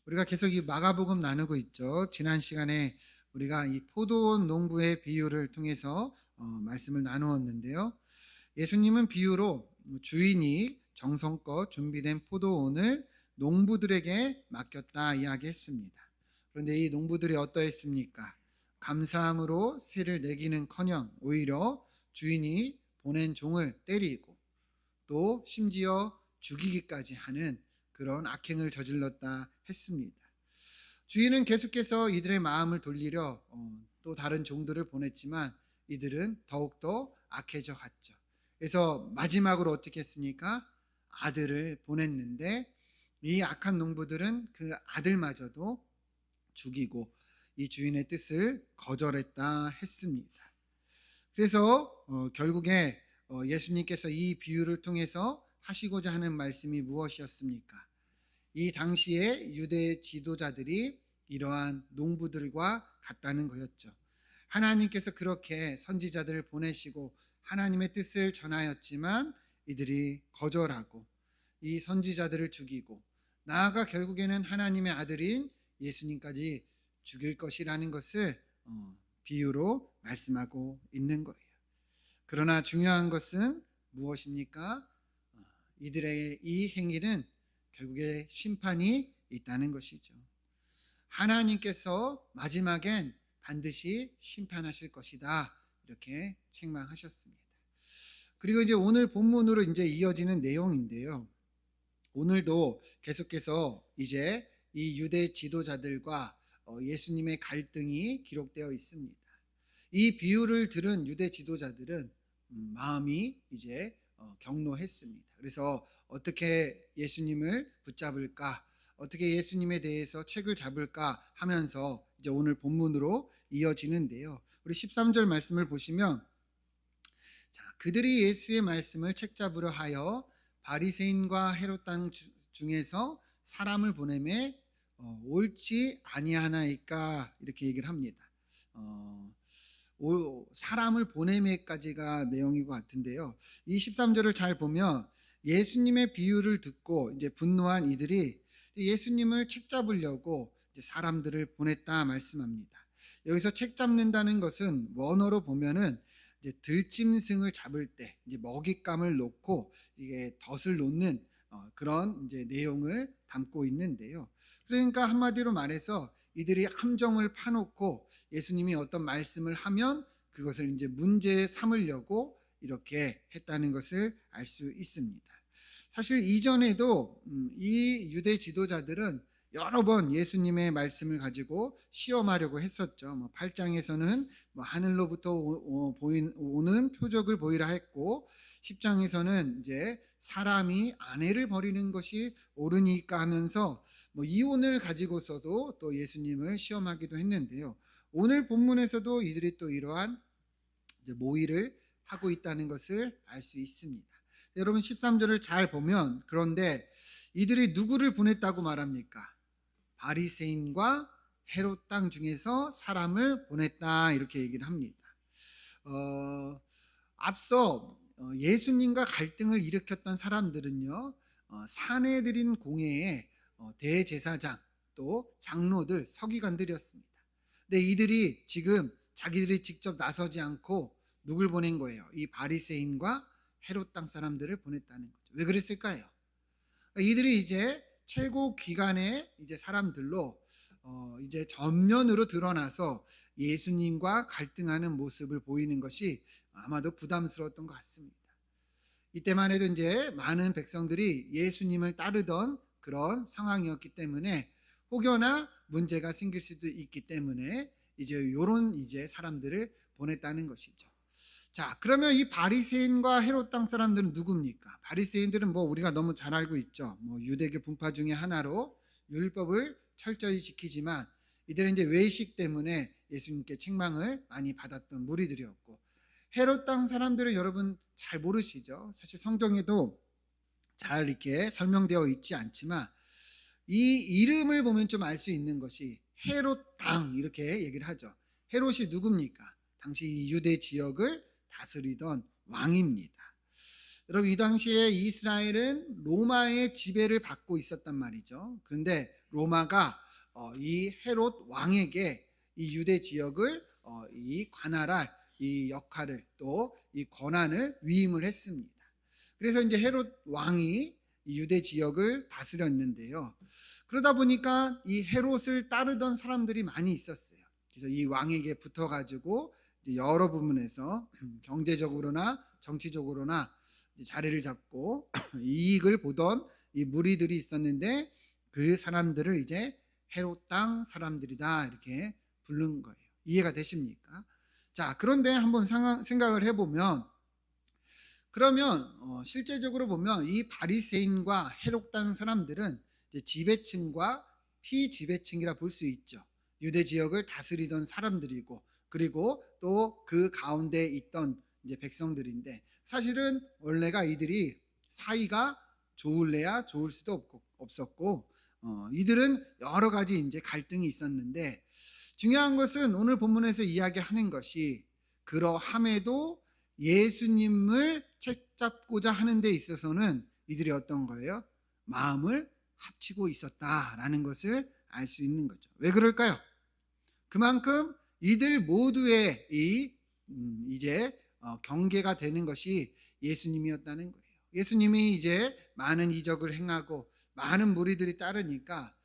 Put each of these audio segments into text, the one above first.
우리가 계속 이 마가복음 나누고 있죠. 지난 시간에 우리가 이 포도원 농부의 비유를 통해서 말씀을 나누었는데요. 예수님은 비유로 주인이 정성껏 준비된 포도원을 농부들에게 맡겼다 이야기했습니다. 그런데 이 농부들이 어떠했습니까? 감사함으로 세를 내기는커녕 오히려 주인이 보낸 종을 때리고 또 심지어 죽이기까지 하는 그런 악행을 저질렀다 했습니다. 주인은 계속해서 이들의 마음을 돌리려 또 다른 종들을 보냈지만 이들은 더욱더 악해져 갔죠. 그래서 마지막으로 어떻게 했습니까? 아들을 보냈는데 이 악한 농부들은 그 아들마저도 죽이고 이 주인의 뜻을 거절했다 했습니다. 그래서 결국에 예수님께서 이 비유를 통해서 하시고자 하는 말씀이 무엇이었습니까? 이 당시에 유대 지도자들이 이러한 농부들과 같다는 거였죠. 하나님께서 그렇게 선지자들을 보내시고 하나님의 뜻을 전하였지만 이들이 거절하고 이 선지자들을 죽이고 나아가 결국에는 하나님의 아들인 예수님까지 죽일 것이라는 것을 비유로 말씀하고 있는 거예요. 그러나 중요한 것은 무엇입니까? 이들의 이 행위는 결국에 심판이 있다는 것이죠. 하나님께서 마지막엔 반드시 심판하실 것이다. 이렇게 책망하셨습니다. 그리고 이제 오늘 본문으로 이제 이어지는 내용인데요. 오늘도 계속해서 이제 이 유대 지도자들과 예수님의 갈등이 기록되어 있습니다. 이 비유를 들은 유대 지도자들은 마음이 이제 경노했습니다. 그래서 어떻게 예수님을 붙잡을까, 어떻게 예수님에 대해서 책을 잡을까 하면서 이제 오늘 본문으로 이어지는데요. 우리 13절 말씀을 보시면 자, 그들이 예수의 말씀을 책잡으려 하여 바리새인과 헤롯 땅 중에서 사람을 보내매 옳지 아니하나이까 이렇게 얘기를 합니다. 사람을 보내매까지가 내용인 것 같은데요. 이 13절을 잘 보면 예수님의 비유를 듣고 이제 분노한 이들이 예수님을 책잡으려고 이제 사람들을 보냈다 말씀합니다. 여기서 책잡는다는 것은 원어로 보면은 이제 들짐승을 잡을 때 이제 먹잇감을 놓고 이게 덫을 놓는 그런 이제 내용을 담고 있는데요. 그러니까 한마디로 말해서 이들이 함정을 파놓고 예수님이 어떤 말씀을 하면 그것을 이제 문제 삼으려고 이렇게 했다는 것을 알 수 있습니다. 사실 이전에도 이 유대 지도자들은 여러 번 예수님의 말씀을 가지고 시험하려고 했었죠. 8장에서는 하늘로부터 오는 표적을 보이라 했고 10장에서는 이제 사람이 아내를 버리는 것이 옳으니까 하면서 이혼을 가지고서도 또 예수님을 시험하기도 했는데요. 오늘 본문에서도 이들이 또 이러한 모의를 하고 있다는 것을 알 수 있습니다. 여러분 13절을 잘 보면 그런데 이들이 누구를 보냈다고 말합니까? 바리새인과 헤롯 땅 중에서 사람을 보냈다 이렇게 얘기를 합니다. 앞서 예수님과 갈등을 일으켰던 사람들은요, 사내들인 공회의 대제사장 또 장로들 서기관들이었습니다. 근데 이들이 지금 자기들이 직접 나서지 않고 누굴 보낸 거예요? 이 바리새인과 헤롯 땅 사람들을 보냈다는 거죠. 왜 그랬을까요? 이들이 이제 최고 기관의 이제 사람들로 이제 전면으로 드러나서 예수님과 갈등하는 모습을 보이는 것이 아마도 부담스러웠던 것 같습니다. 이때만 해도 이제 많은 백성들이 예수님을 따르던 그런 상황이었기 때문에 혹여나 문제가 생길 수도 있기 때문에 이제 이런 이제 사람들을 보냈다는 것이죠. 자, 그러면 이 바리새인과 헤롯 땅 사람들은 누굽니까? 바리새인들은 우리가 너무 잘 알고 있죠. 유대교 분파 중에 하나로 율법을 철저히 지키지만 이들은 이제 외식 때문에 예수님께 책망을 많이 받았던 무리들이었고, 헤롯 땅 사람들은 여러분 잘 모르시죠? 사실 성경에도 잘 이렇게 설명되어 있지 않지만 이 이름을 보면 좀 알 수 있는 것이 헤롯 땅 이렇게 얘기를 하죠. 헤롯이 누굽니까? 당시 이 유대 지역을 다스리던 왕입니다. 여러분 이 당시에 이스라엘은 로마의 지배를 받고 있었단 말이죠. 그런데 로마가 이 헤롯 왕에게 이 유대 지역을 이 관할할 이 역할을 또 이 권한을 위임을 했습니다. 그래서 이제 헤롯 왕이 이 유대 지역을 다스렸는데요. 그러다 보니까 이 헤롯을 따르던 사람들이 많이 있었어요. 그래서 이 왕에게 붙어가지고 여러 부분에서 경제적으로나 정치적으로나 자리를 잡고 이익을 보던 이 무리들이 있었는데 그 사람들을 이제 헤롯 땅 사람들이다 이렇게 부른 거예요. 이해가 되십니까? 자, 그런데 한번 생각을 해보면 그러면 실제적으로 보면 이 바리새인과 헤롯 땅 사람들은 이제 지배층과 피지배층이라 볼 수 있죠. 유대 지역을 다스리던 사람들이고 그리고 또 그 가운데 있던 이제 백성들인데 사실은 원래가 이들이 사이가 좋을래야 좋을 수도 없었고 이들은 여러 가지 이제 갈등이 있었는데 중요한 것은 오늘 본문에서 이야기하는 것이 그러함에도 예수님을 책잡고자 하는 데 있어서는 이들이 어떤 거예요? 마음을 합치고 있었다라는 것을 알 수 있는 거죠. 왜 그럴까요? 그만큼 이들 모두의 이제 경계가 되는 것이 예수님이었다는 거예요. 예수님이 이제 많은 이적을 행하고 많은 무리들이 따르니까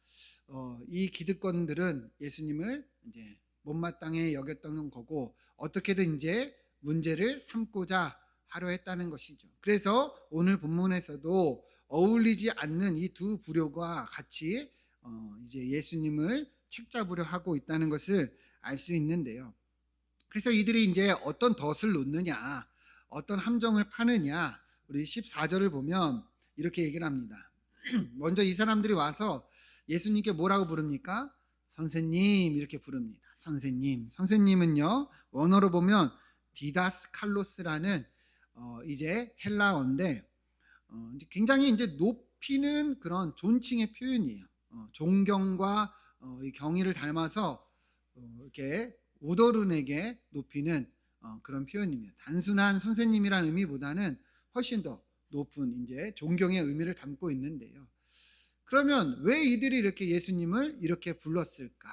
이 기득권들은 예수님을 이제 못마땅해 여겼던 거고 어떻게든 이제 문제를 삼고자 하려 했다는 것이죠. 그래서 오늘 본문에서도 어울리지 않는 이 두 부류가 같이 이제 예수님을 책잡으려 하고 있다는 것을 알 수 있는데요. 그래서 이들이 이제 어떤 덫을 놓느냐, 어떤 함정을 파느냐, 우리 14절을 보면 이렇게 얘기를 합니다. 먼저 이 사람들이 와서 예수님께 뭐라고 부릅니까? 선생님 이렇게 부릅니다. 선생님. 선생님은요 원어로 보면 디다스칼로스라는 이제 헬라어인데 굉장히 이제 높이는 그런 존칭의 표현이에요. 존경과 이 경의를 닮아서 이렇게 오더른에게 높이는 그런 표현입니다. 단순한 선생님이라는 의미보다는 훨씬 더 높은 이제 존경의 의미를 담고 있는데요. 그러면 왜 이들이 이렇게 예수님을 이렇게 불렀을까?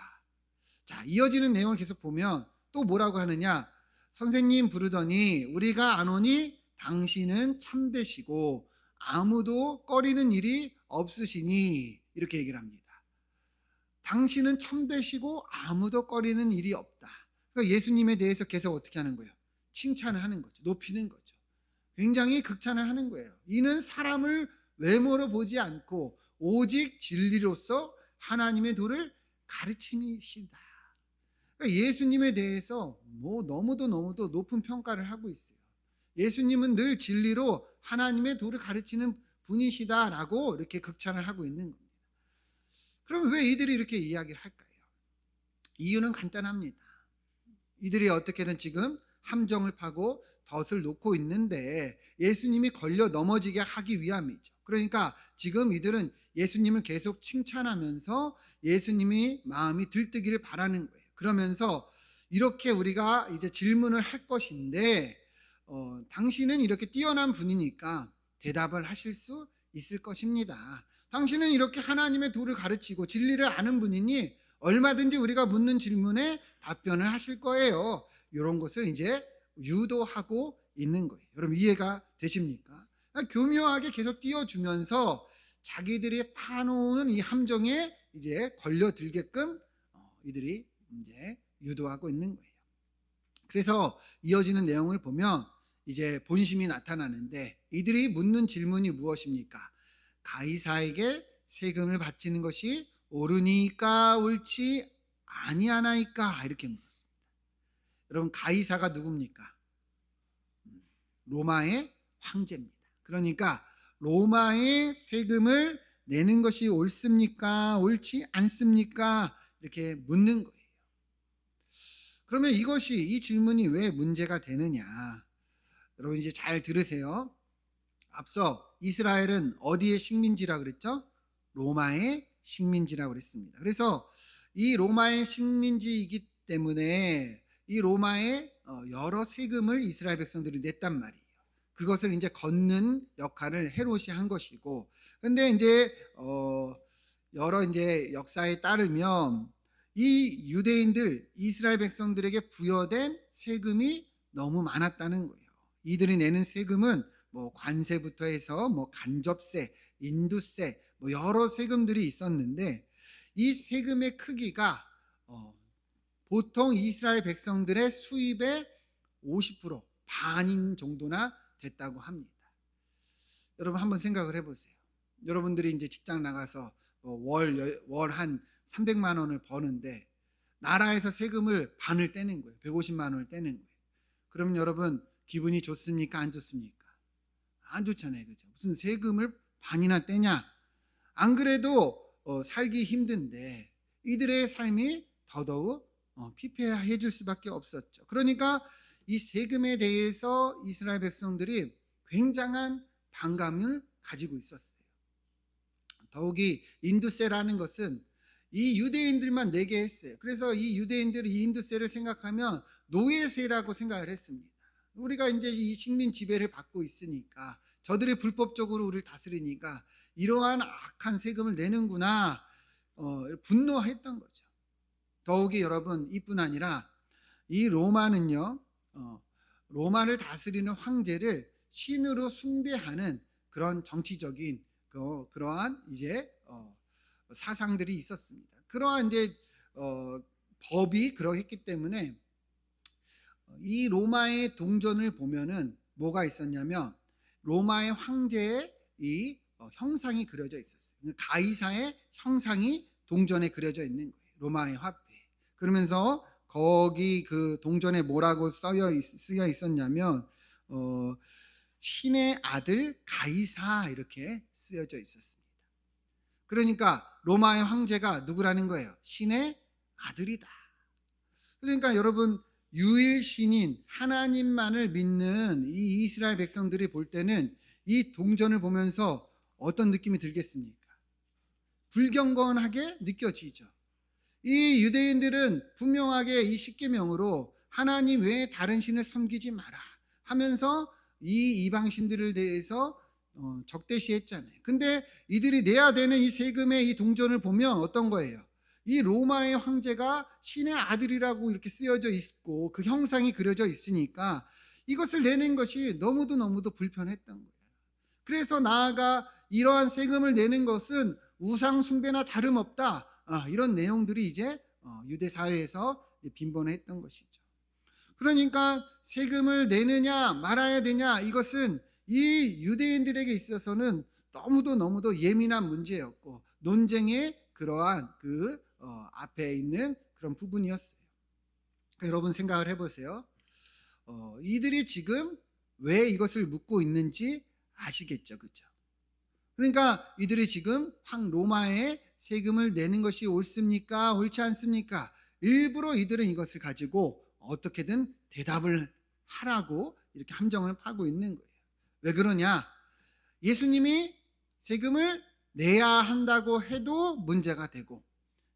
자, 이어지는 내용을 계속 보면 또 뭐라고 하느냐? 선생님 부르더니 우리가 아노니 당신은 참되시고 아무도 꺼리는 일이 없으시니 이렇게 얘기를 합니다. 당신은 참되시고 아무도 꺼리는 일이 없다. 그러니까 예수님에 대해서 계속 어떻게 하는 거예요? 칭찬을 하는 거죠. 높이는 거죠. 굉장히 극찬을 하는 거예요. 이는 사람을 외모로 보지 않고 오직 진리로서 하나님의 도를 가르침이시다. 그러니까 예수님에 대해서 너무도 높은 평가를 하고 있어요. 예수님은 늘 진리로 하나님의 도를 가르치는 분이시다라고 이렇게 극찬을 하고 있는 겁니다. 그럼 왜 이들이 이렇게 이야기를 할까요? 이유는 간단합니다. 이들이 어떻게든 지금 함정을 파고 덫을 놓고 있는데 예수님이 걸려 넘어지게 하기 위함이죠. 그러니까 지금 이들은 예수님을 계속 칭찬하면서 예수님이 마음이 들뜨기를 바라는 거예요. 그러면서 이렇게 우리가 이제 질문을 할 것인데 당신은 이렇게 뛰어난 분이니까 대답을 하실 수 있을 것입니다. 당신은 이렇게 하나님의 도를 가르치고 진리를 아는 분이니 얼마든지 우리가 묻는 질문에 답변을 하실 거예요. 이런 것을 이제 유도하고 있는 거예요. 여러분 이해가 되십니까? 교묘하게 계속 띄워주면서 자기들이 파놓은 이 함정에 이제 걸려들게끔 이들이 이제 유도하고 있는 거예요. 그래서 이어지는 내용을 보면 이제 본심이 나타나는데 이들이 묻는 질문이 무엇입니까? 가이사에게 세금을 바치는 것이 옳으니까 옳지 아니하나이까 이렇게 물었습니다. 여러분 가이사가 누굽니까? 로마의 황제입니다. 그러니까 로마의 세금을 내는 것이 옳습니까? 옳지 않습니까? 이렇게 묻는 거예요. 그러면 이 질문이 왜 문제가 되느냐? 여러분 이제 잘 들으세요. 앞서 이스라엘은 어디의 식민지라고 그랬죠? 로마의 식민지라고 그랬습니다. 그래서 이 로마의 식민지이기 때문에 이 로마의 여러 세금을 이스라엘 백성들이 냈단 말이에요. 그것을 이제 걷는 역할을 헤롯이 한 것이고, 근데 이제 여러 이제 역사에 따르면 이 유대인들 이스라엘 백성들에게 부여된 세금이 너무 많았다는 거예요. 이들이 내는 세금은 뭐 관세부터 해서 뭐 간접세, 인두세, 뭐 여러 세금들이 있었는데 이 세금의 크기가 보통 이스라엘 백성들의 수입의 50% 반인 정도나 됐다고 합니다. 여러분 한번 생각을 해보세요. 여러분들이 이제 직장 나가서 월 한 300만 원을 버는데 나라에서 세금을 반을 떼는 거예요. 150만 원을 떼는 거예요. 그러면 여러분 기분이 좋습니까? 안 좋습니까? 안 좋잖아요. 그죠? 무슨 세금을 반이나 떼냐? 안 그래도 살기 힘든데 이들의 삶이 더더욱 피폐해질 수밖에 없었죠. 그러니까 이 세금에 대해서 이스라엘 백성들이 굉장한 반감을 가지고 있었어요. 더욱이 인두세라는 것은 이 유대인들만 내게 했어요. 그래서 이 유대인들이 이 인두세를 생각하면 노예세라고 생각을 했습니다. 우리가 이제 이 식민 지배를 받고 있으니까 저들이 불법적으로 우리를 다스리니까 이러한 악한 세금을 내는구나 분노했던 거죠. 더욱이 여러분 이뿐 아니라 이 로마는요 로마를 다스리는 황제를 신으로 숭배하는 그런 정치적인 그러한 이제 사상들이 있었습니다. 그러한 이제 법이 그러했기 때문에 이 로마의 동전을 보면은 뭐가 있었냐면 로마의 황제의 이 형상이 그려져 있었어요. 가이사의 형상이 동전에 그려져 있는 거예요. 로마의 화폐. 그러면서 거기 그 동전에 뭐라고 쓰여 있었냐면 신의 아들 가이사 이렇게 쓰여져 있었습니다. 그러니까 로마의 황제가 누구라는 거예요? 신의 아들이다. 그러니까 여러분 유일신인 하나님만을 믿는 이 이스라엘 백성들이 볼 때는 이 동전을 보면서 어떤 느낌이 들겠습니까? 불경건하게 느껴지죠. 이 유대인들은 분명하게 이 십계명으로 하나님 외에 다른 신을 섬기지 마라 하면서 이 이방신들에 대해서 적대시했잖아요. 근데 이들이 내야 되는 이 세금의 이 동전을 보면 어떤 거예요? 이 로마의 황제가 신의 아들이라고 이렇게 쓰여져 있고 그 형상이 그려져 있으니까 이것을 내는 것이 너무도 불편했던 거예요. 그래서 나아가 이러한 세금을 내는 것은 우상 숭배나 다름없다. 이런 내용들이 이제 유대 사회에서 빈번했던 것이죠. 그러니까 세금을 내느냐 말아야 되냐 이것은 이 유대인들에게 있어서는 너무도 예민한 문제였고 논쟁의 그러한 그 앞에 있는 그런 부분이었어요. 그러니까 여러분 생각을 해보세요. 이들이 지금 왜 이것을 묻고 있는지 아시겠죠, 그렇죠? 그러니까 이들이 지금 로마에 세금을 내는 것이 옳습니까? 옳지 않습니까? 일부러 이들은 이것을 가지고 어떻게든 대답을 하라고 이렇게 함정을 파고 있는 거예요. 왜 그러냐? 예수님이 세금을 내야 한다고 해도 문제가 되고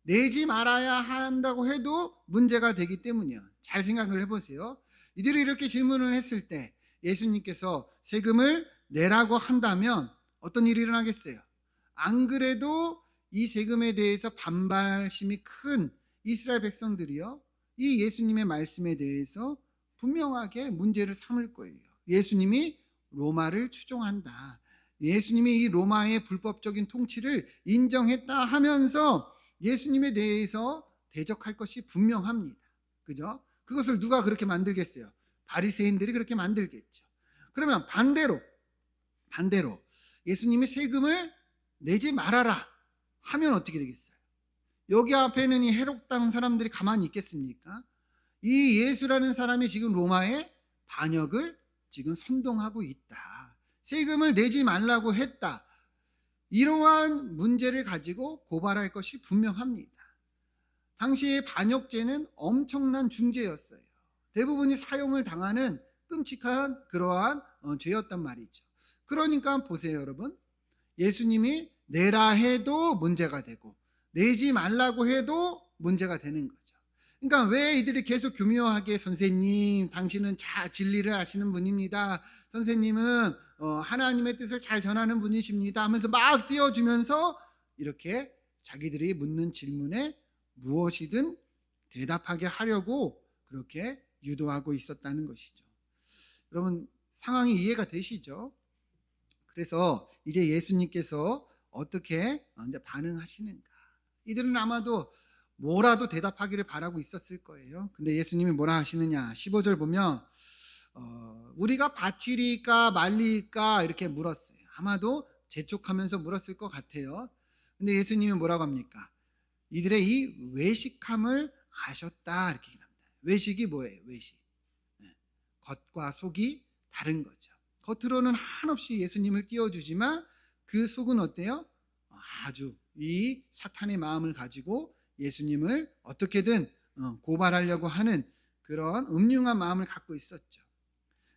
내지 말아야 한다고 해도 문제가 되기 때문이에요. 잘 생각을 해보세요. 이들이 이렇게 질문을 했을 때 예수님께서 세금을 내라고 한다면 어떤 일이 일어나겠어요? 안 그래도 이 세금에 대해서 반발심이 큰 이스라엘 백성들이요, 이 예수님의 말씀에 대해서 분명하게 문제를 삼을 거예요. 예수님이 로마를 추종한다. 예수님이 이 로마의 불법적인 통치를 인정했다 하면서 예수님에 대해서 대적할 것이 분명합니다. 그죠? 그것을 누가 그렇게 만들겠어요? 바리새인들이 그렇게 만들겠죠. 그러면 반대로 예수님이 세금을 내지 말아라 하면 어떻게 되겠어요? 여기 앞에는 이 헤롯당 사람들이 가만히 있겠습니까? 이 예수라는 사람이 지금 로마의 반역을 지금 선동하고 있다. 세금을 내지 말라고 했다. 이러한 문제를 가지고 고발할 것이 분명합니다. 당시의 반역죄는 엄청난 중죄였어요. 대부분이 사형을 당하는 끔찍한 그러한 죄였단 말이죠. 그러니까 보세요, 여러분. 예수님이 내라 해도 문제가 되고 내지 말라고 해도 문제가 되는 거죠. 그러니까 왜 이들이 계속 교묘하게 선생님 당신은 진리를 아시는 분입니다. 선생님은 하나님의 뜻을 잘 전하는 분이십니다 하면서 막 띄워주면서 이렇게 자기들이 묻는 질문에 무엇이든 대답하게 하려고 그렇게 유도하고 있었다는 것이죠. 여러분 상황이 이해가 되시죠? 그래서 이제 예수님께서 어떻게 이제 반응하시는가? 이들은 아마도 뭐라도 대답하기를 바라고 있었을 거예요. 근데 예수님이 뭐라 하시느냐? 15절 보면 우리가 바치리까 말리까 이렇게 물었어요. 아마도 재촉하면서 물었을 것 같아요. 근데 예수님이 뭐라고 합니까? 이들의 이 외식함을 아셨다 이렇게 얘기합니다. 외식이 뭐예요? 외식. 겉과 속이 다른 거죠. 겉으로는 한없이 예수님을 띄워주지만 그 속은 어때요? 아주 이 사탄의 마음을 가지고 예수님을 어떻게든 고발하려고 하는 그런 음흉한 마음을 갖고 있었죠.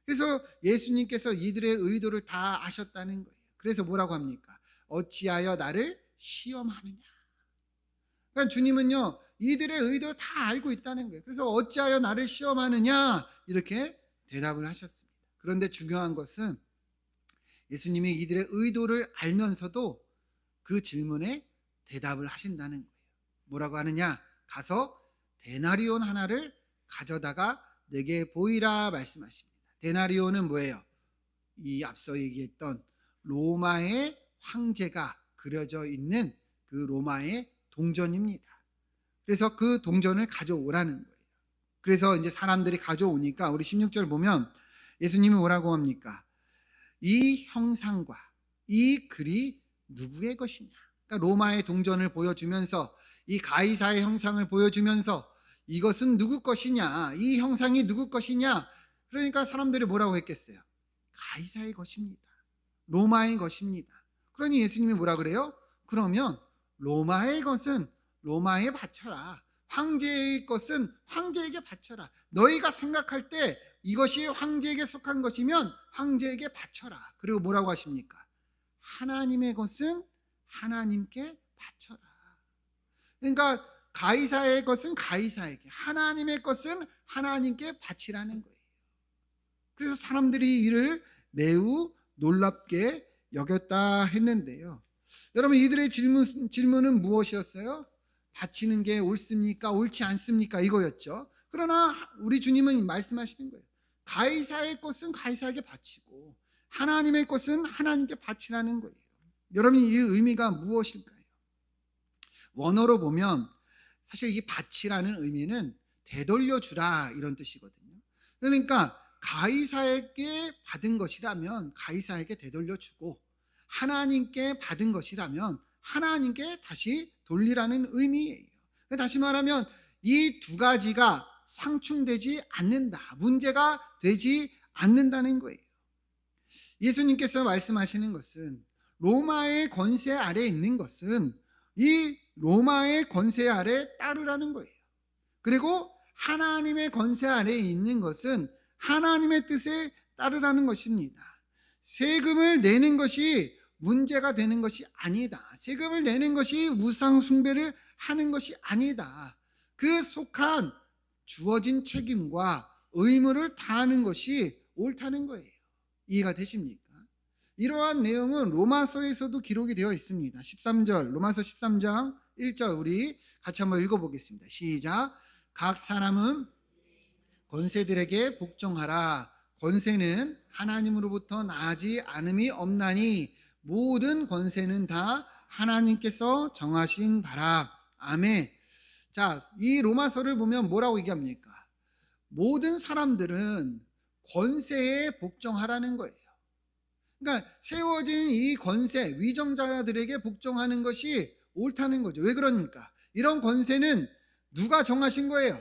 그래서 예수님께서 이들의 의도를 다 아셨다는 거예요. 그래서 뭐라고 합니까? 어찌하여 나를 시험하느냐. 그러니까 주님은요 이들의 의도를 다 알고 있다는 거예요. 그래서 어찌하여 나를 시험하느냐 이렇게 대답을 하셨습니다. 그런데 중요한 것은 예수님이 이들의 의도를 알면서도 그 질문에 대답을 하신다는 거예요. 뭐라고 하느냐? 가서 데나리온 하나를 가져다가 내게 보이라 말씀하십니다. 데나리온은 뭐예요? 이 앞서 얘기했던 로마의 황제가 그려져 있는 그 로마의 동전입니다. 그래서 그 동전을 가져오라는 거예요. 그래서 이제 사람들이 가져오니까 우리 16절 보면 예수님이 뭐라고 합니까? 이 형상과 이 글이 누구의 것이냐? 그러니까 로마의 동전을 보여주면서 이 가이사의 형상을 보여주면서 이것은 누구 것이냐? 이 형상이 누구 것이냐? 그러니까 사람들이 뭐라고 했겠어요? 가이사의 것입니다. 로마의 것입니다. 그러니 예수님이 뭐라 그래요? 그러면 로마의 것은 로마에 바쳐라. 황제의 것은 황제에게 바쳐라. 너희가 생각할 때 이것이 황제에게 속한 것이면 황제에게 바쳐라. 그리고 뭐라고 하십니까? 하나님의 것은 하나님께 바쳐라. 그러니까 가이사의 것은 가이사에게, 하나님의 것은 하나님께 바치라는 거예요. 그래서 사람들이 이를 매우 놀랍게 여겼다 했는데요. 여러분 이들의 질문은 무엇이었어요? 바치는 게 옳습니까? 옳지 않습니까? 이거였죠. 그러나 우리 주님은 말씀하시는 거예요. 가이사의 것은 가이사에게 바치고 하나님의 것은 하나님께 바치라는 거예요. 여러분 이 의미가 무엇일까요? 원어로 보면 사실 이 바치라는 의미는 되돌려 주라 이런 뜻이거든요. 그러니까 가이사에게 받은 것이라면 가이사에게 되돌려 주고 하나님께 받은 것이라면 하나님께 다시 돌리라는 의미예요. 다시 말하면 이 두 가지가 상충되지 않는다. 문제가 되지 않는다는 거예요. 예수님께서 말씀하시는 것은 로마의 권세 아래에 있는 것은 이 로마의 권세 아래 따르라는 거예요. 그리고 하나님의 권세 아래에 있는 것은 하나님의 뜻에 따르라는 것입니다. 세금을 내는 것이 문제가 되는 것이 아니다. 세금을 내는 것이 우상 숭배를 하는 것이 아니다. 그 속한 주어진 책임과 의무를 다하는 것이 옳다는 거예요. 이해가 되십니까? 이러한 내용은 로마서에서도 기록이 되어 있습니다. 13절, 로마서 13장 1절 우리 같이 한번 읽어보겠습니다. 시작. 각 사람은 권세들에게 복종하라. 권세는 하나님으로부터 나지 않음이 없나니 모든 권세는 다 하나님께서 정하신 바라. 아멘. 자, 이 로마서를 보면 뭐라고 얘기합니까? 모든 사람들은 권세에 복종하라는 거예요. 그러니까 세워진 이 권세, 위정자들에게 복종하는 것이 옳다는 거죠. 왜 그러니까? 이런 권세는 누가 정하신 거예요?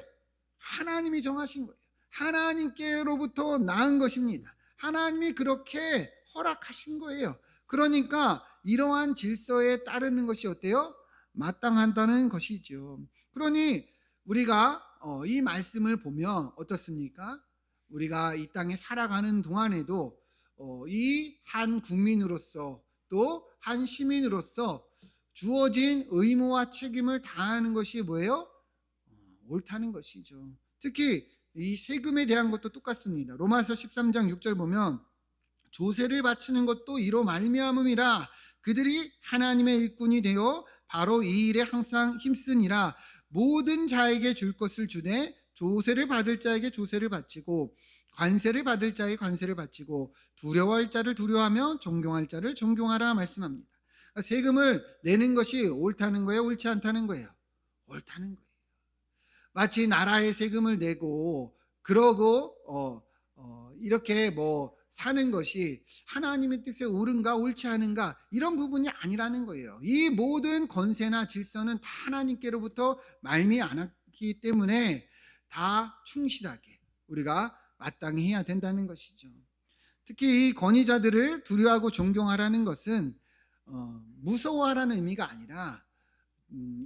하나님이 정하신 거예요. 하나님께로부터 나은 것입니다. 하나님이 그렇게 허락하신 거예요. 그러니까 이러한 질서에 따르는 것이 어때요? 마땅하다는 것이죠. 그러니 우리가 이 말씀을 보면 어떻습니까? 우리가 이 땅에 살아가는 동안에도 이 한 국민으로서 또 한 시민으로서 주어진 의무와 책임을 다하는 것이 뭐예요? 옳다는 것이죠. 특히 이 세금에 대한 것도 똑같습니다. 로마서 13장 6절 보면 조세를 바치는 것도 이로 말미암음이라. 그들이 하나님의 일꾼이 되어 바로 이 일에 항상 힘쓰니라. 모든 자에게 줄 것을 주되 조세를 받을 자에게 조세를 바치고 관세를 받을 자에게 관세를 바치고 두려워할 자를 두려워하며 존경할 자를 존경하라 말씀합니다. 그러니까 세금을 내는 것이 옳다는 거예요, 옳지 않다는 거예요? 옳다는 거예요. 마치 나라의 세금을 내고 그러고 이렇게 사는 것이 하나님의 뜻에 옳은가 옳지 않은가 이런 부분이 아니라는 거예요. 이 모든 권세나 질서는 다 하나님께로부터 말미암았기 때문에 다 충실하게 우리가 마땅히 해야 된다는 것이죠. 특히 이 권위자들을 두려워하고 존경하라는 것은 무서워하라는 의미가 아니라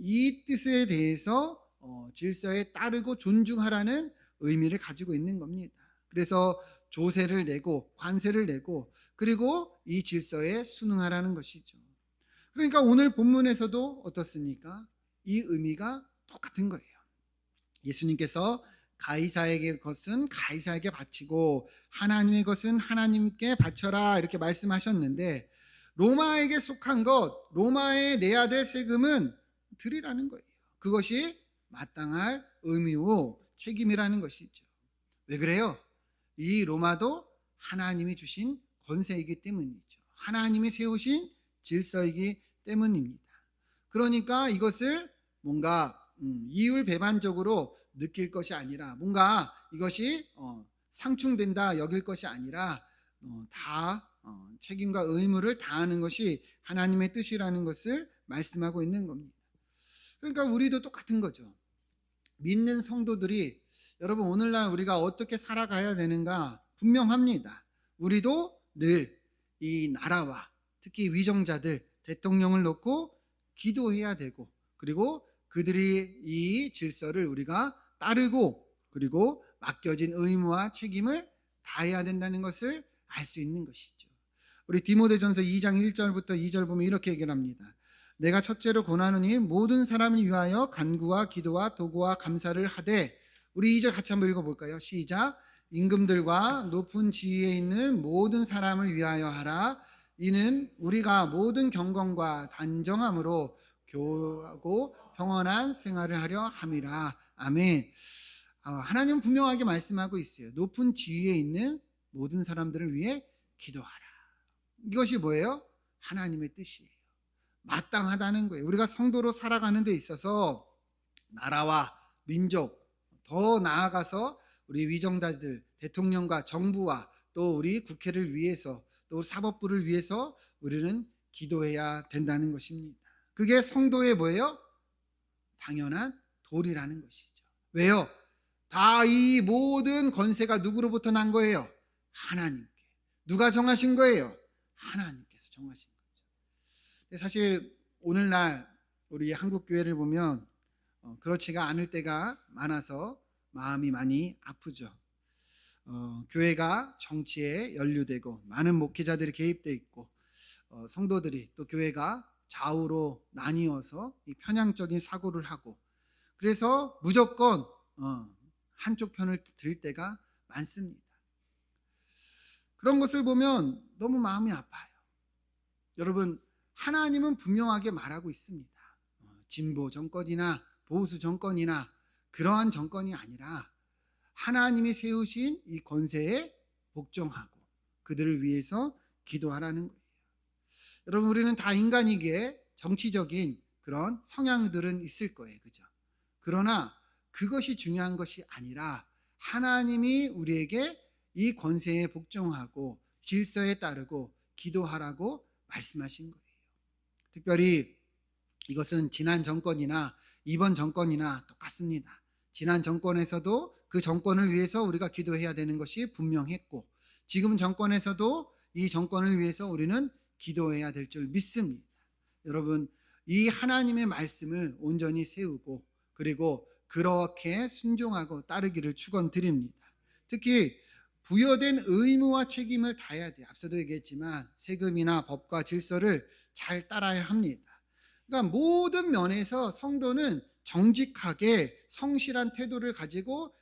이 뜻에 대해서 질서에 따르고 존중하라는 의미를 가지고 있는 겁니다. 그래서 조세를 내고 관세를 내고 그리고 이 질서에 순응하라는 것이죠. 그러니까 오늘 본문에서도 어떻습니까? 이 의미가 똑같은 거예요. 예수님께서 가이사에게 것은 가이사에게 바치고 하나님의 것은 하나님께 바쳐라 이렇게 말씀하셨는데 로마에게 속한 것, 로마에 내야 될 세금은 드리라는 거예요. 그것이 마땅할 의무요 책임이라는 것이죠. 왜 그래요? 이 로마도 하나님이 주신 권세이기 때문이죠. 하나님이 세우신 질서이기 때문입니다. 그러니까 이것을 뭔가 이율배반적으로 느낄 것이 아니라 뭔가 이것이 상충된다 여길 것이 아니라 다 책임과 의무를 다하는 것이 하나님의 뜻이라는 것을 말씀하고 있는 겁니다. 그러니까 우리도 똑같은 거죠. 믿는 성도들이 여러분 오늘날 우리가 어떻게 살아가야 되는가 분명합니다. 우리도 늘 이 나라와 특히 위정자들 대통령을 놓고 기도해야 되고 그리고 그들이 이 질서를 우리가 따르고 그리고 맡겨진 의무와 책임을 다해야 된다는 것을 알 수 있는 것이죠. 우리 디모데전서 2장 1절부터 2절 보면 이렇게 얘기를 합니다. 내가 첫째로 권하노니 모든 사람을 위하여 간구와 기도와 도구와 감사를 하되 우리 2절 같이 한번 읽어볼까요? 시작. 임금들과 높은 지위에 있는 모든 사람을 위하여 하라. 이는 우리가 모든 경건과 단정함으로 교하고 평온한 생활을 하려 함이라. 아멘. 하나님은 분명하게 말씀하고 있어요. 높은 지위에 있는 모든 사람들을 위해 기도하라. 이것이 뭐예요? 하나님의 뜻이에요. 마땅하다는 거예요. 우리가 성도로 살아가는 데 있어서 나라와 민족, 더 나아가서 우리 위정자들, 대통령과 정부와 또 우리 국회를 위해서 또 사법부를 위해서 우리는 기도해야 된다는 것입니다. 그게 성도의 뭐예요? 당연한 도리라는 것이죠. 왜요? 다 이 모든 권세가 누구로부터 난 거예요? 하나님께. 누가 정하신 거예요? 하나님께서 정하신 거죠. 사실 오늘날 우리 한국 교회를 보면 그렇지가 않을 때가 많아서 마음이 많이 아프죠. 교회가 정치에 연루되고 많은 목회자들이 개입돼 있고 성도들이 또 교회가 좌우로 나뉘어서 이 편향적인 사고를 하고 그래서 무조건 한쪽 편을 들 때가 많습니다. 그런 것을 보면 너무 마음이 아파요. 여러분 하나님은 분명하게 말하고 있습니다. 진보 정권이나 보수 정권이나 그러한 정권이 아니라 하나님이 세우신 이 권세에 복종하고 그들을 위해서 기도하라는 거예요. 여러분 우리는 다 인간이기에 정치적인 그런 성향들은 있을 거예요. 그죠? 그러나 그것이 중요한 것이 아니라 하나님이 우리에게 이 권세에 복종하고 질서에 따르고 기도하라고 말씀하신 거예요. 특별히 이것은 지난 정권이나 이번 정권이나 똑같습니다. 지난 정권에서도 그 정권을 위해서 우리가 기도해야 되는 것이 분명했고 지금 정권에서도 이 정권을 위해서 우리는 기도해야 될 줄 믿습니다. 여러분 이 하나님의 말씀을 온전히 세우고 그리고 그렇게 순종하고 따르기를 축원드립니다. 특히 부여된 의무와 책임을 다해야 돼요. 앞서도 얘기했지만 세금이나 법과 질서를 잘 따라야 합니다. 그러니까 모든 면에서 성도는 정직하게 성실한 태도를 가지고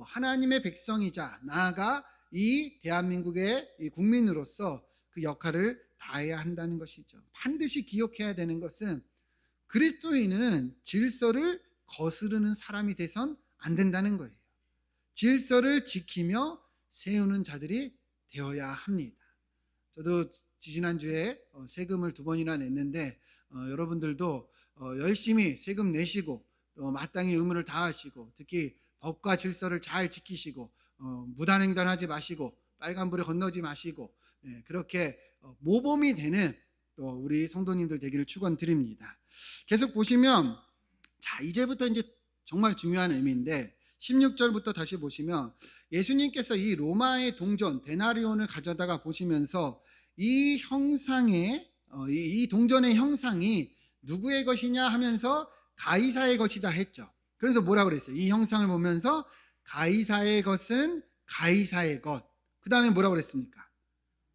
하나님의 백성이자 나아가 이 대한민국의 이 국민으로서 그 역할을 다해야 한다는 것이죠. 반드시 기억해야 되는 것은 그리스도인은 질서를 거스르는 사람이 돼선 안 된다는 거예요. 질서를 지키며 세우는 자들이 되어야 합니다. 저도 지지난주에 세금을 2번이나 냈는데 여러분들도 열심히 세금 내시고 마땅히 의무를 다하시고 특히 법과 질서를 잘 지키시고 무단횡단하지 마시고 빨간불에 건너지 마시고 그렇게 모범이 되는 또 우리 성도님들 되기를 축원드립니다. 계속 보시면 자 이제부터 이제 정말 중요한 의미인데 16절부터 다시 보시면 예수님께서 이 로마의 동전 데나리온을 가져다가 보시면서 이 형상의 이 동전의 형상이 누구의 것이냐 하면서 가이사의 것이다 했죠. 그래서 뭐라 그랬어요? 이 형상을 보면서 가이사의 것은 가이사의 것. 그 다음에 뭐라고 그랬습니까?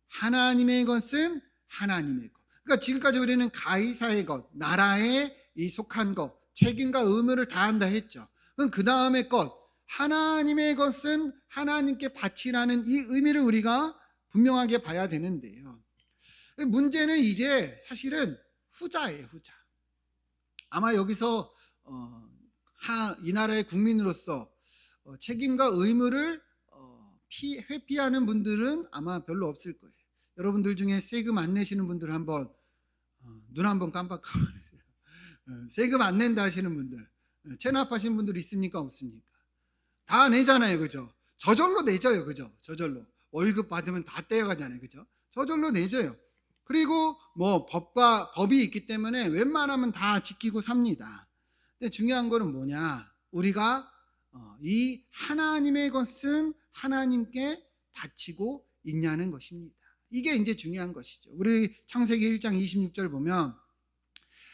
하나님의 것은 하나님의 것. 그러니까 지금까지 우리는 가이사의 것, 나라에 이 속한 것, 책임과 의무를 다한다 했죠. 그럼 그 다음에 것, 하나님의 것은 하나님께 바치라는 이 의미를 우리가 분명하게 봐야 되는데요. 문제는 이제 사실은 후자예요, 후자. 아마 여기서 이 나라의 국민으로서 책임과 의무를 회피하는 분들은 아마 별로 없을 거예요. 여러분들 중에 세금 안 내시는 분들 한번 눈 한번 깜빡하세요. 세금 안 낸다 하시는 분들, 체납하신 분들 있습니까? 없습니까? 다 내잖아요, 그죠? 저절로 내줘요, 그죠? 저절로 월급 받으면 다 떼어가잖아요, 그죠? 저절로 내줘요. 그리고 뭐 법이 있기 때문에 웬만하면 다 지키고 삽니다. 근데 중요한 거는 뭐냐? 우리가 이 하나님의 것은 하나님께 바치고 있냐는 것입니다. 이게 이제 중요한 것이죠. 우리 창세기 1장 26절 보면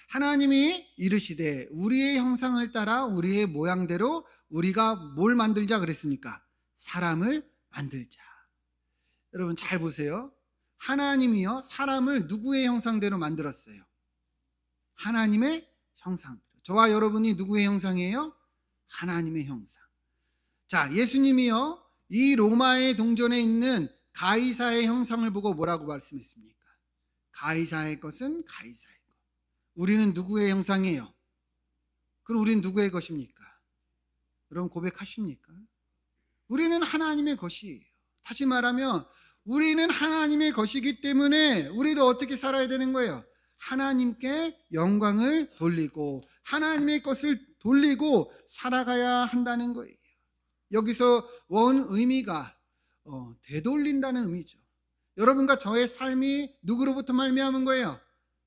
하나님이 이르시되 우리의 형상을 따라 우리의 모양대로 우리가 뭘 만들자 그랬습니까? 사람을 만들자. 여러분 잘 보세요. 하나님이요 사람을 누구의 형상대로 만들었어요? 하나님의 형상. 저와 여러분이 누구의 형상이에요? 하나님의 형상. 자, 예수님이요 이 로마의 동전에 있는 가이사의 형상을 보고 뭐라고 말씀했습니까? 가이사의 것은 가이사의 것. 우리는 누구의 형상이에요? 그럼 우리는 누구의 것입니까? 여러분 고백하십니까? 우리는 하나님의 것이에요. 다시 말하면 우리는 하나님의 것이기 때문에 우리도 어떻게 살아야 되는 거예요? 하나님께 영광을 돌리고 하나님의 것을 돌리고 살아가야 한다는 거예요. 여기서 원 의미가 되돌린다는 의미죠. 여러분과 저의 삶이 누구로부터 말미암은 거예요?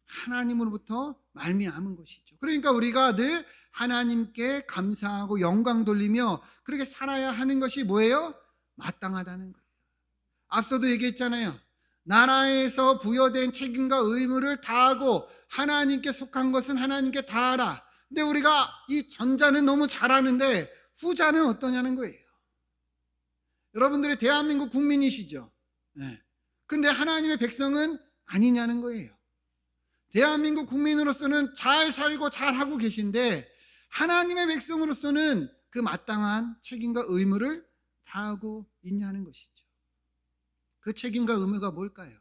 하나님으로부터 말미암은 것이죠. 그러니까 우리가 늘 하나님께 감사하고 영광 돌리며 그렇게 살아야 하는 것이 뭐예요? 마땅하다는 거예요. 앞서도 얘기했잖아요. 나라에서 부여된 책임과 의무를 다하고 하나님께 속한 것은 하나님께 다하라. 근데 우리가 이 전자는 너무 잘하는데 후자는 어떠냐는 거예요. 여러분들이 대한민국 국민이시죠. 네. 근데 하나님의 백성은 아니냐는 거예요. 대한민국 국민으로서는 잘 살고 잘 하고 계신데 하나님의 백성으로서는 그 마땅한 책임과 의무를 다하고 있냐는 것이죠. 그 책임과 의무가 뭘까요?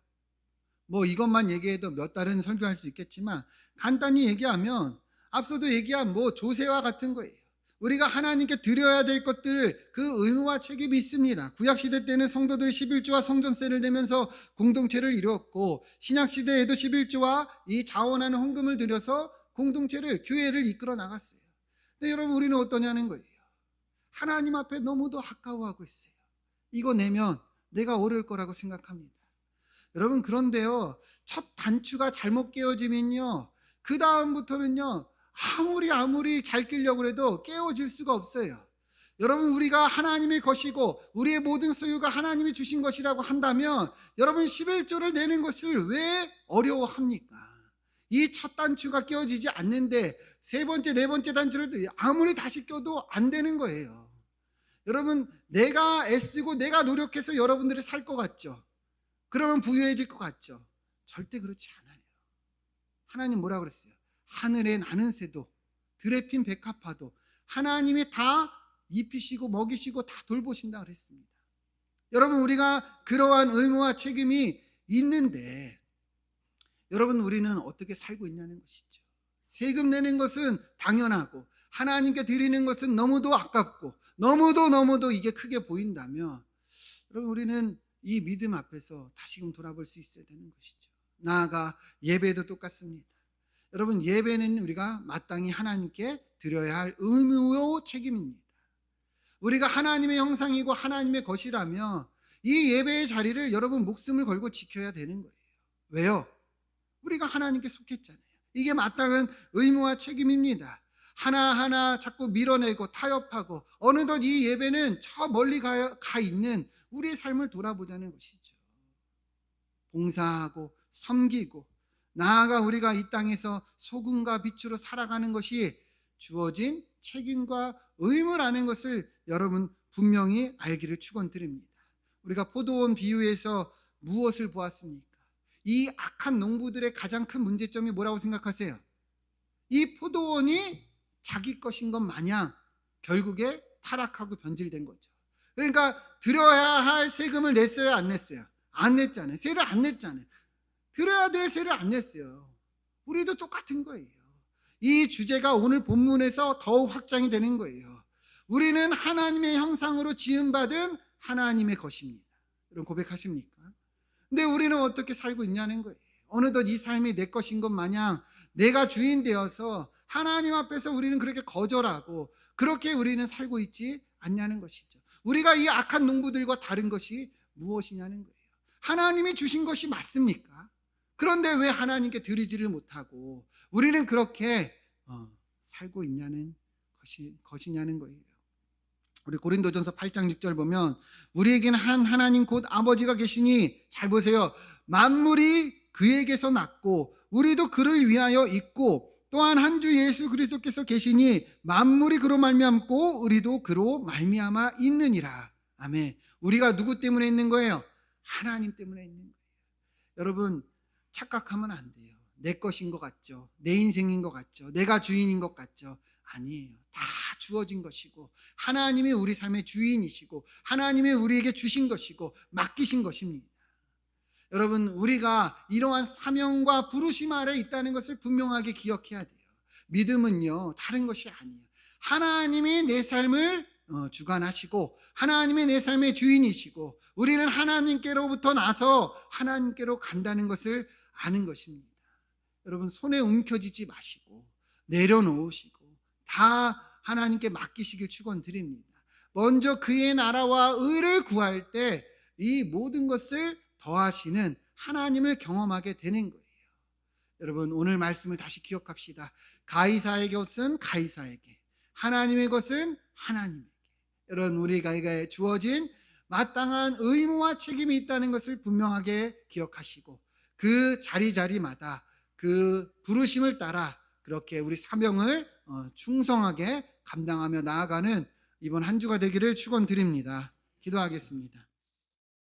뭐 이것만 얘기해도 몇 달은 설교할 수 있겠지만 간단히 얘기하면 앞서도 얘기한 뭐 조세와 같은 거예요. 우리가 하나님께 드려야 될 것들 그 의무와 책임이 있습니다. 구약시대 때는 성도들이 11조와 성전세를 내면서 공동체를 이루었고 신약시대에도 11조와 이 자원하는 헌금을 들여서 공동체를 교회를 이끌어 나갔어요. 근데 여러분 우리는 어떠냐는 거예요. 하나님 앞에 너무도 아까워하고 있어요. 이거 내면 내가 어려울 거라고 생각합니다. 여러분 그런데요 첫 단추가 잘못 깨어지면요 그 다음부터는요 아무리 잘 끼려고 해도 깨워질 수가 없어요. 여러분 우리가 하나님의 것이고 우리의 모든 소유가 하나님이 주신 것이라고 한다면 여러분 11조를 내는 것을 왜 어려워합니까? 이 첫 단추가 끼워지지 않는데 세 번째 네 번째 단추를 아무리 다시 껴도 안 되는 거예요. 여러분 내가 애쓰고 내가 노력해서 여러분들이 살 것 같죠? 그러면 부유해질 것 같죠? 절대 그렇지 않아요. 하나님 뭐라 그랬어요? 하늘에 나는 새도 들에 핀 백합화도 하나님이 다 입히시고 먹이시고 다 돌보신다 그랬습니다. 여러분, 우리가 그러한 의무와 책임이 있는데 여러분, 우리는 어떻게 살고 있냐는 것이죠. 세금 내는 것은 당연하고 하나님께 드리는 것은 너무도 아깝고 너무도 이게 크게 보인다면 여러분, 우리는 이 믿음 앞에서 다시금 돌아볼 수 있어야 되는 것이죠. 나아가 예배도 똑같습니다. 여러분, 예배는 우리가 마땅히 하나님께 드려야 할 의무요 책임입니다. 우리가 하나님의 형상이고 하나님의 것이라며 이 예배의 자리를 여러분 목숨을 걸고 지켜야 되는 거예요. 왜요? 우리가 하나님께 속했잖아요. 이게 마땅한 의무와 책임입니다. 하나하나 자꾸 밀어내고 타협하고 어느덧 이 예배는 저 멀리 가 있는 우리의 삶을 돌아보자는 것이죠. 봉사하고 섬기고 나아가 우리가 이 땅에서 소금과 빛으로 살아가는 것이 주어진 책임과 의무라는 것을 여러분 분명히 알기를 축원드립니다. 우리가 포도원 비유에서 무엇을 보았습니까? 이 악한 농부들의 가장 큰 문제점이 뭐라고 생각하세요? 이 포도원이 자기 것인 것 마냥 결국에 타락하고 변질된 거죠. 그러니까 들어야 할 세금을 냈어요, 안 냈어요? 안 냈잖아요. 세를 안 냈잖아요. 들어야 될 세를 안 냈어요. 우리도 똑같은 거예요. 이 주제가 오늘 본문에서 더욱 확장이 되는 거예요. 우리는 하나님의 형상으로 지음받은 하나님의 것입니다. 여러분, 고백하십니까? 근데 우리는 어떻게 살고 있냐는 거예요. 어느덧 이 삶이 내 것인 것 마냥 내가 주인 되어서 하나님 앞에서 우리는 그렇게 거절하고 그렇게 우리는 살고 있지 않냐는 것이죠. 우리가 이 악한 농부들과 다른 것이 무엇이냐는 거예요. 하나님이 주신 것이 맞습니까? 그런데 왜 하나님께 드리지를 못하고 우리는 그렇게 살고 있냐는 것이냐는 거예요. 우리 고린도전서 8장 6절 보면 우리에게는 한 하나님 곧 아버지가 계시니, 잘 보세요, 만물이 그에게서 났고 우리도 그를 위하여 있고 또한 한 주 예수 그리스도께서 계시니 만물이 그로 말미암고 우리도 그로 말미암아 있느니라. 아멘. 우리가 누구 때문에 있는 거예요? 하나님 때문에 있는 거예요. 여러분, 착각하면 안 돼요. 내 것인 것 같죠? 내 인생인 것 같죠? 내가 주인인 것 같죠? 아니에요. 다 주어진 것이고 하나님이 우리 삶의 주인이시고 하나님이 우리에게 주신 것이고 맡기신 것입니다. 여러분, 우리가 이러한 사명과 부르심 아래 있다는 것을 분명하게 기억해야 돼요. 믿음은요, 다른 것이 아니에요. 하나님이 내 삶을 주관하시고 하나님이 내 삶의 주인이시고 우리는 하나님께로부터 나서 하나님께로 간다는 것을 아는 것입니다. 여러분, 손에 움켜쥐지 마시고 내려놓으시고 다 하나님께 맡기시길 축원드립니다. 먼저 그의 나라와 의를 구할 때 이 모든 것을 더하시는 하나님을 경험하게 되는 거예요. 여러분, 오늘 말씀을 다시 기억합시다. 가이사의 것은 가이사에게, 하나님의 것은 하나님에게. 여러분, 우리가 주어진 마땅한 의무와 책임이 있다는 것을 분명하게 기억하시고 그 자리마다 그 부르심을 따라 그렇게 우리 사명을 충성하게 감당하며 나아가는 이번 한 주가 되기를 축원드립니다. 기도하겠습니다.